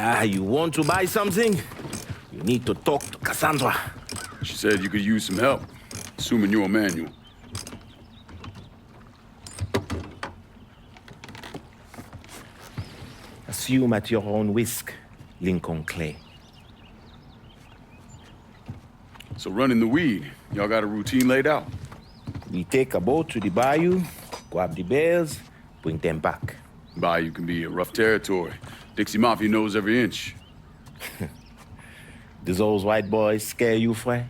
You want to buy something? You need to talk to Cassandra. She said you could use some help, assuming you're Emmanuel. Assume at your own risk, Lincoln Clay. So running the weed, y'all got a routine laid out? We take a boat to the bayou, grab the bears, bring them back. Bayou can be a rough territory. Dixie Mafia knows every inch. Do those white boys scare you, friend?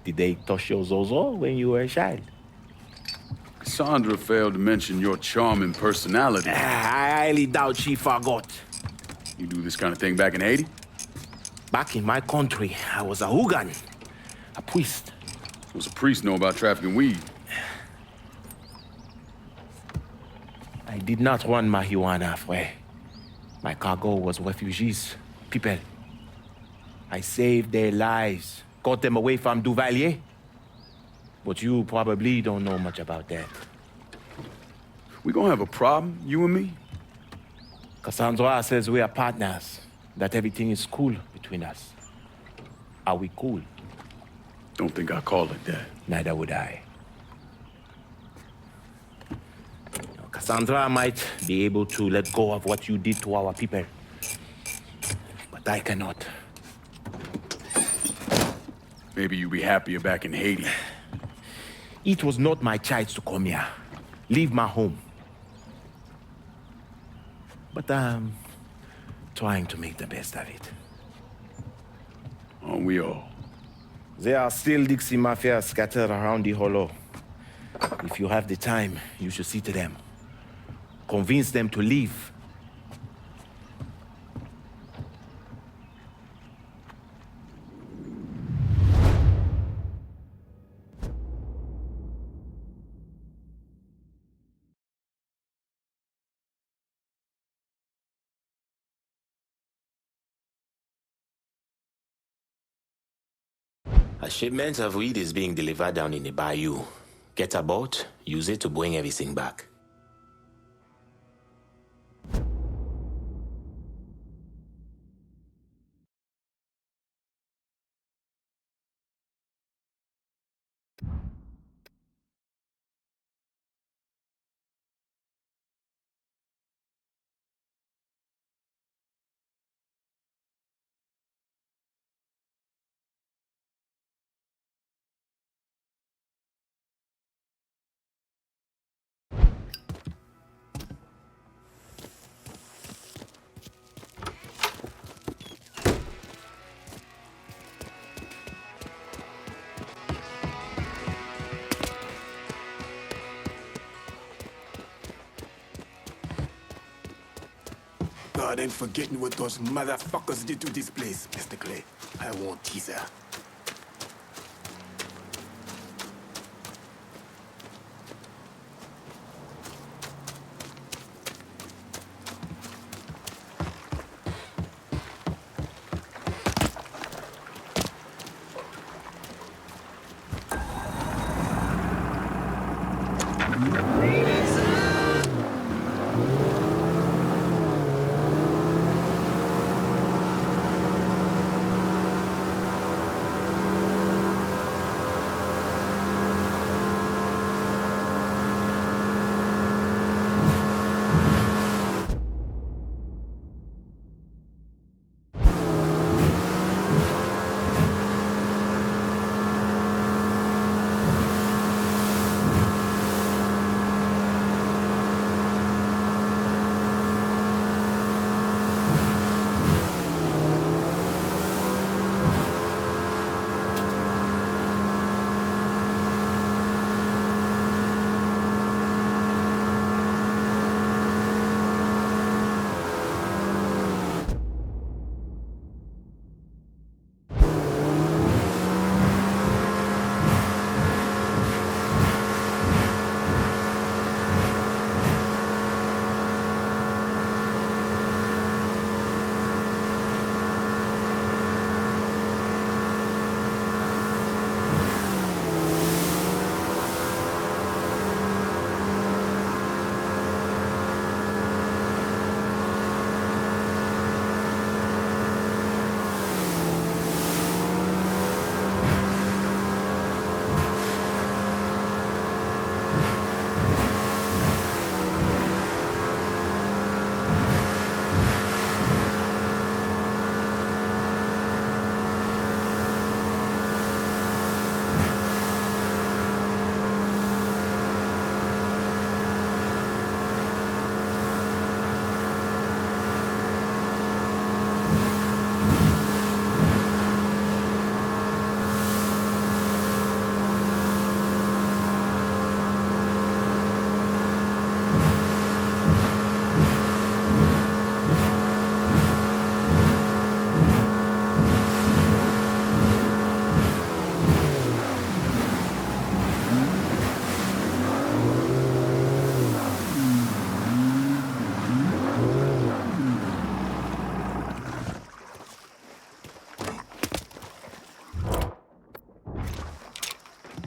Did they touch your zozo when you were a child? Cassandra failed to mention your charming personality. I highly doubt she forgot. You do this kind of thing back in Haiti? Back in my country, I was a hooligan, a priest. What's a priest know about trafficking weed? I did not run marijuana, friend. My cargo was refugees, people. I saved their lives, got them away from Duvalier. But you probably don't know much about that. We gonna have a problem, you and me? Cassandra says we are partners, that everything is cool between us. Are we cool? Don't think I call it that. Neither would I. Cassandra might be able to let go of what you did to our people. But I cannot. Maybe you'd be happier back in Haiti. It was not my choice to come here. Leave my home. But I'm trying to make the best of it. Aren't we all? There are still Dixie Mafia scattered around the hollow. If you have the time, you should see to them. Convince them to leave. A shipment of weed is being delivered down in the bayou. Get a boat, use it to bring everything back. God ain't forgetting what those motherfuckers did to this place, Mr. Clay. I won't tease her.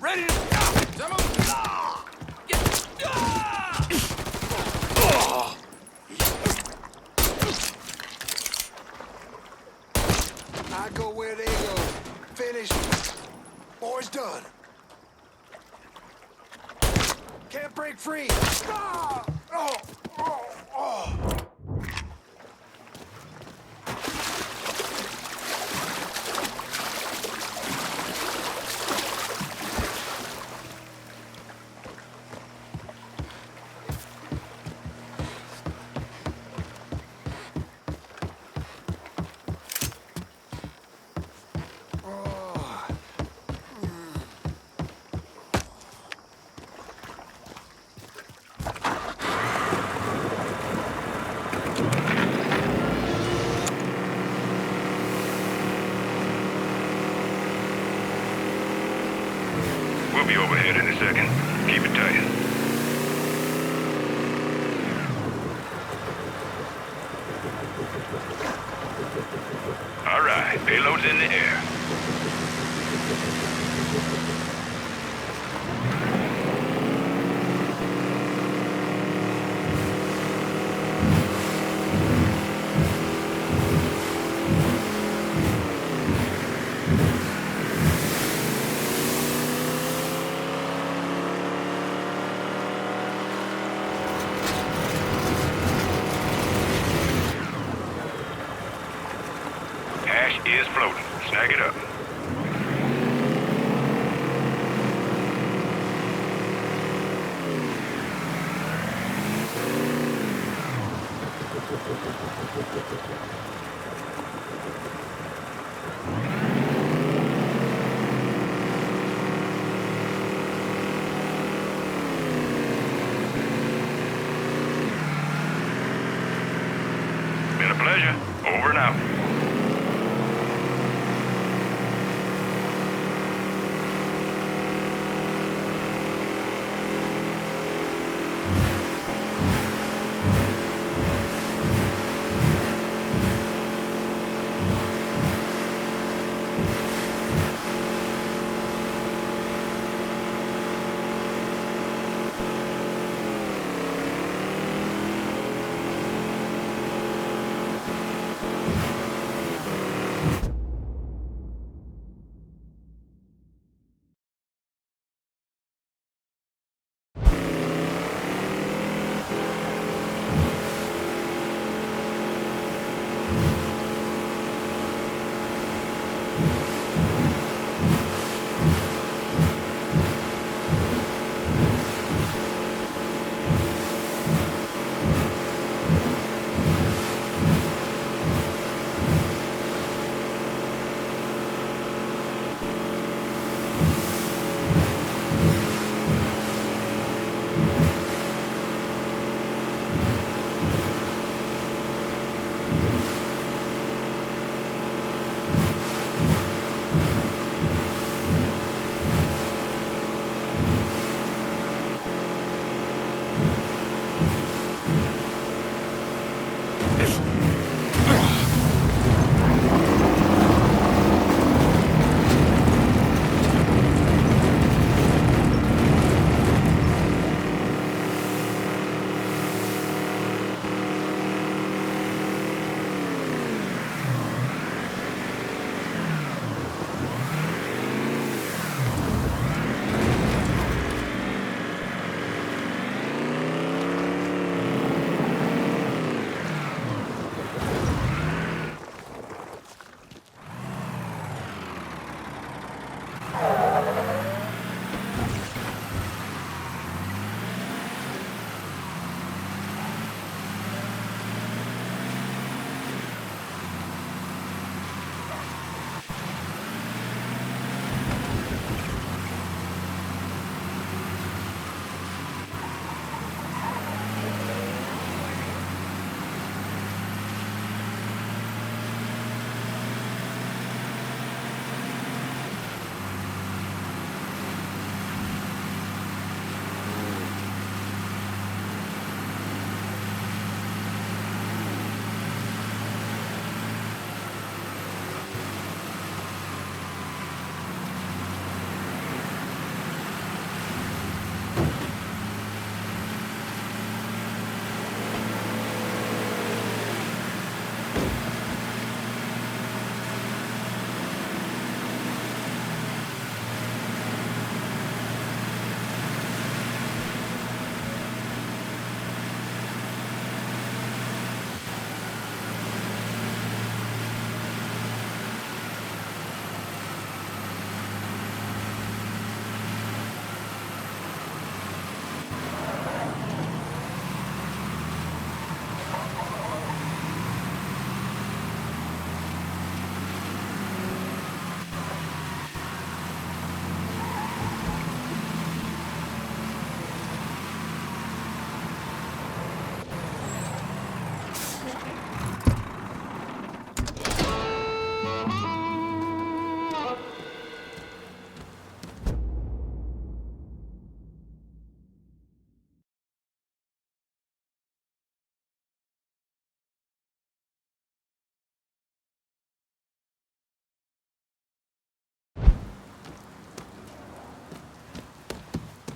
Ready to stop! I go where they go. Finish. War's done. Can't break free. Ah! Oh! Oh! Oh! We'll be overhead in a second. Keep it tight. All right, payload's in the air.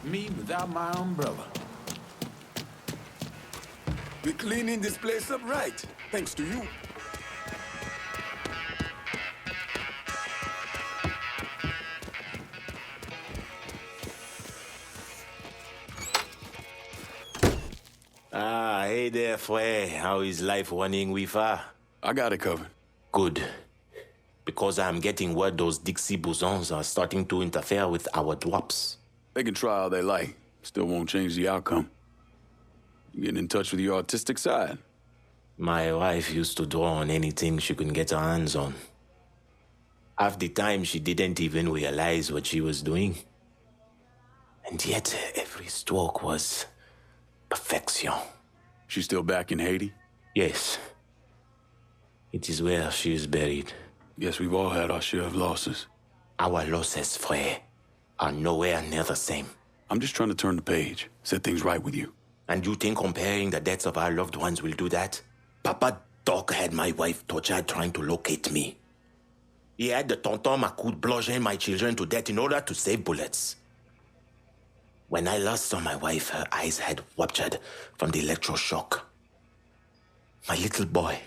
Me without my umbrella. We're cleaning this place up right, thanks to you. Ah, hey there, Fue. How is life running with her? I got it covered. Good. Because I'm getting word those Dixie bosons are starting to interfere with our drops. They can try all they like. Still won't change the outcome. You getting in touch with your artistic side? My wife used to draw on anything she could get her hands on. Half the time, she didn't even realize what she was doing. And yet, every stroke was perfection. She's still back in Haiti? Yes. It is where she is buried. Guess we've all had our share of losses. Our losses, Frere, are nowhere near the same. I'm just trying to turn the page, set things right with you. And you think comparing the deaths of our loved ones will do that? Papa Doc had my wife tortured trying to locate me. He had the tonton Macoud bludgeon my children to death in order to save bullets. When I last saw my wife, her eyes had ruptured from the electroshock. My little boy,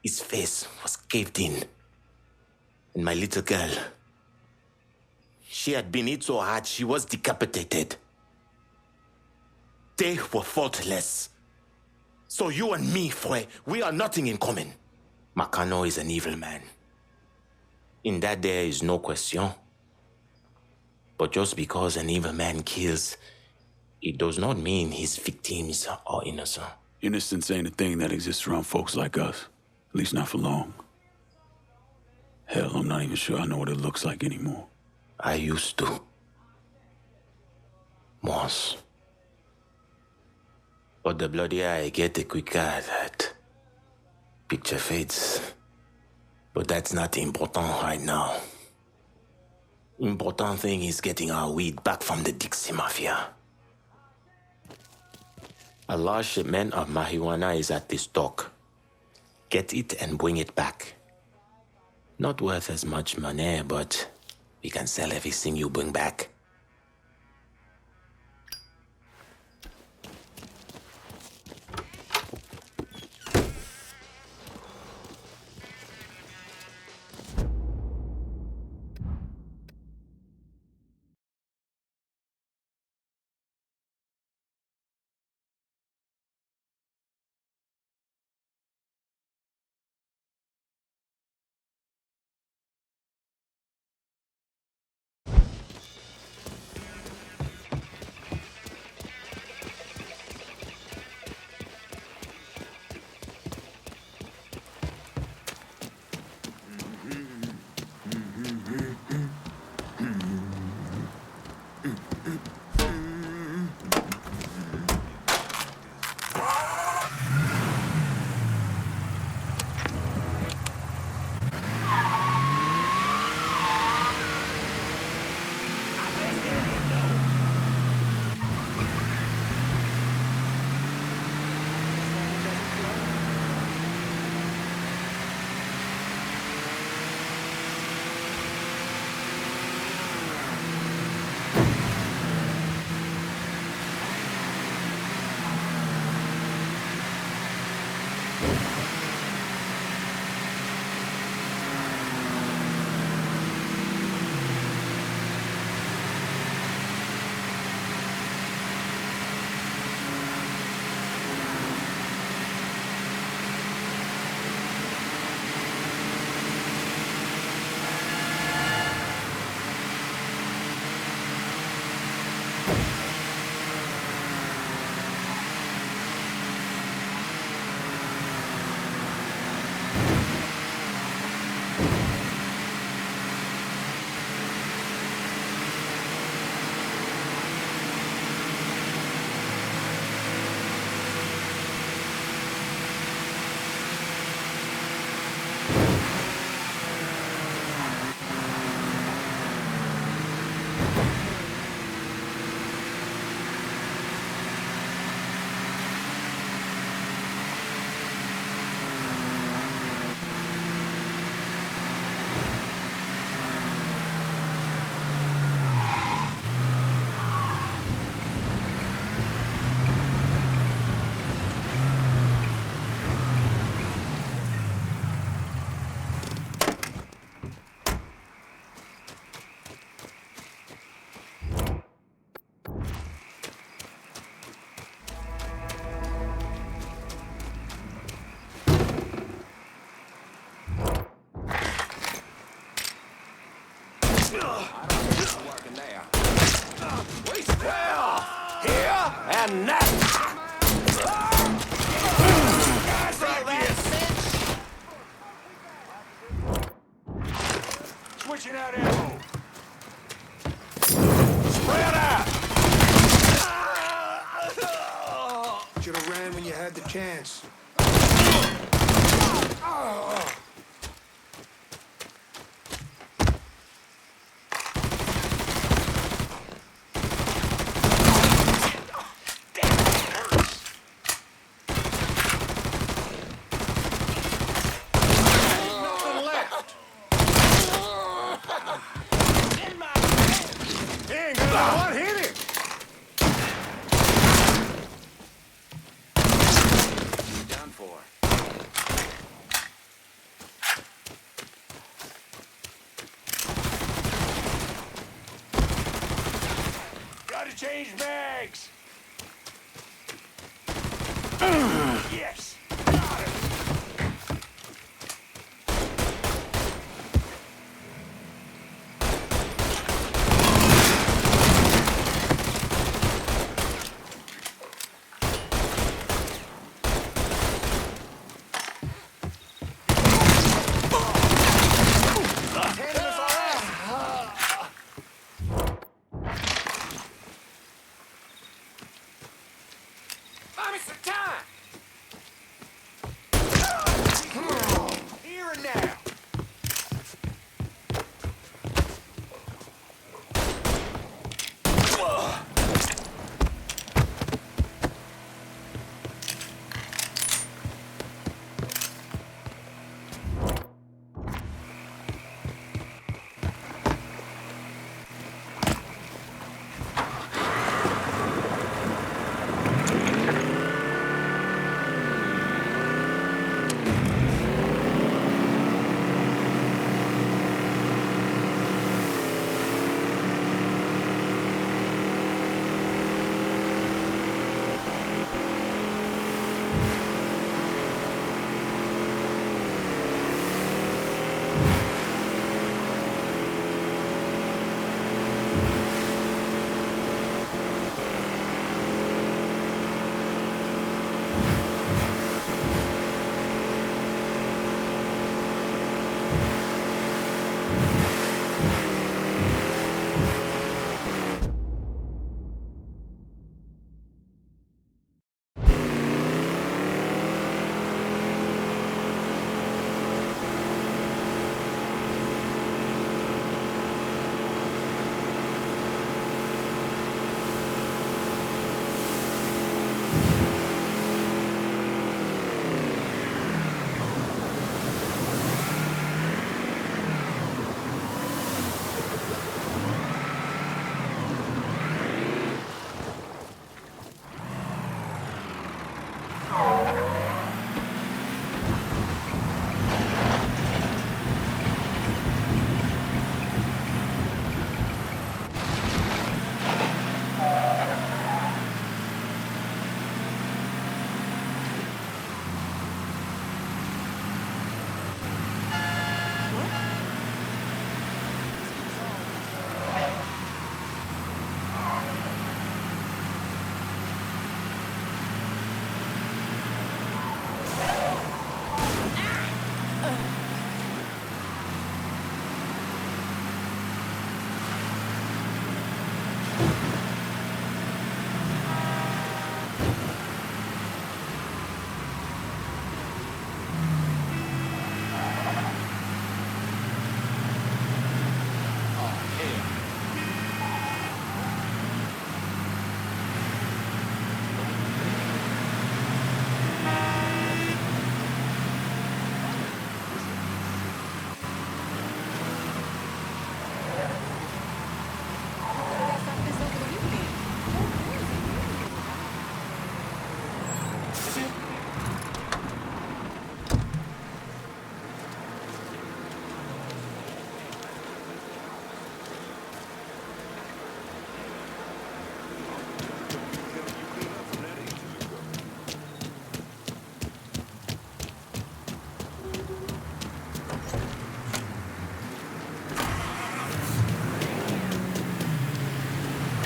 his face was caved in. And my little girl, she had been hit so hard she was decapitated. They were faultless. So you and me, Fue, we are nothing in common. Makano is an evil man. In that there is no question. But just because an evil man kills, it does not mean his victims are innocent. Innocence ain't a thing that exists around folks like us. At least not for long. Hell, I'm not even sure I know what it looks like anymore. I used to. Once. But the bloodier I get, the quicker that picture fades. But that's not important right now. Important thing is getting our weed back from the Dixie Mafia. A large shipment of marijuana is at this dock. Get it and bring it back. Not worth as much money, but we can sell everything you bring back. Working there. We square here and now. Switching out ammo. Spread out. Should have ran when you had the chance. Nothing left. He ain't gonna one hit him. Done for. Gotta change bags. Yes. Got it. Buy me some time.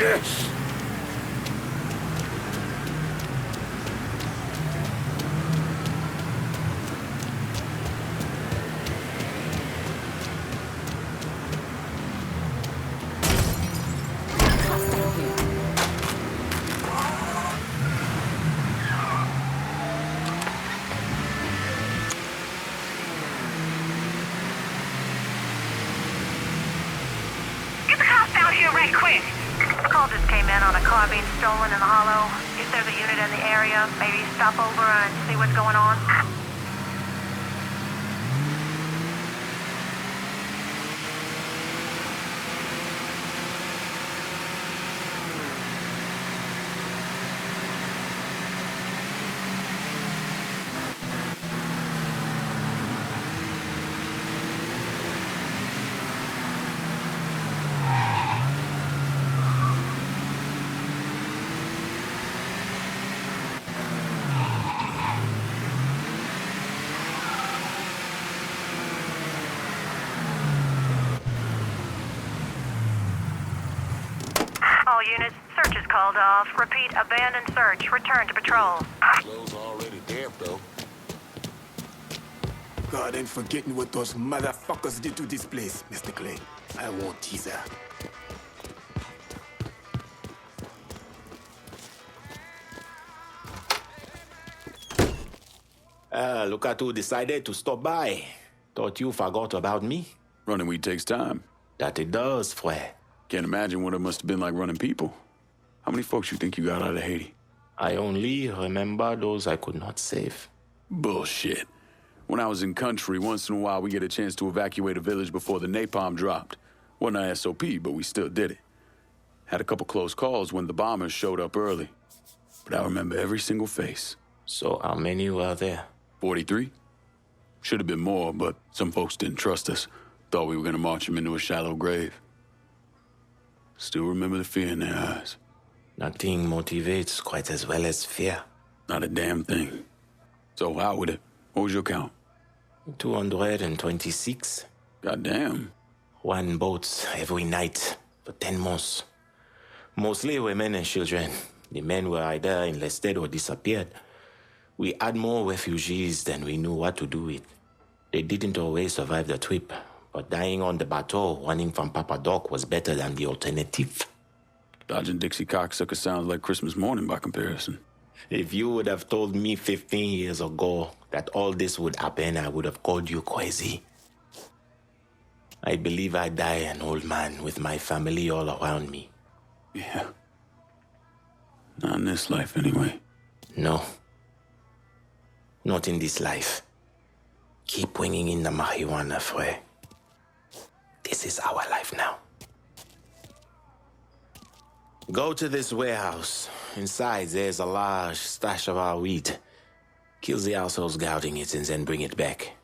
Yes! Get the cops down here right quick. A call just came in on a car being stolen in the Hollow. If there's a unit in the area, maybe stop over and see what's going on. All units, search is called off. Repeat, abandoned search. Return to patrol. Clothes already damp, though. God ain't forgetting what those motherfuckers did to this place, Mr. Clay. I won't tease her. Look at who decided to stop by. Thought you forgot about me. Running weed takes time. That it does, frère. Can't imagine what it must have been like running people. How many folks you think you got out of Haiti? I only remember those I could not save. Bullshit. When I was in country, once in a while we get a chance to evacuate a village before the napalm dropped. Wasn't our SOP, but we still did it. Had a couple close calls when the bombers showed up early. But I remember every single face. So how many were there? 43? Should have been more, but some folks didn't trust us. Thought we were gonna march them into a shallow grave. Still remember the fear in their eyes. Nothing motivates quite as well as fear. Not a damn thing. So out with it. What was your count? 226. Goddamn. One boat every night for 10 months. Mostly women and children. The men were either enlisted or disappeared. We had more refugees than we knew what to do with. They didn't always survive the trip, but dying on the bateau running from Papa Doc was better than the alternative. Dodging Dixie cocksucker sounds like Christmas morning by comparison. If you would have told me 15 years ago that all this would happen, I would have called you crazy. I believe I die an old man with my family all around me. Yeah. Not in this life, anyway. No. Not in this life. Keep bringing in the marijuana, frère. This is our life now. Go to this warehouse. Inside, there's a large stash of our weed. Kill the assholes guarding it and then bring it back.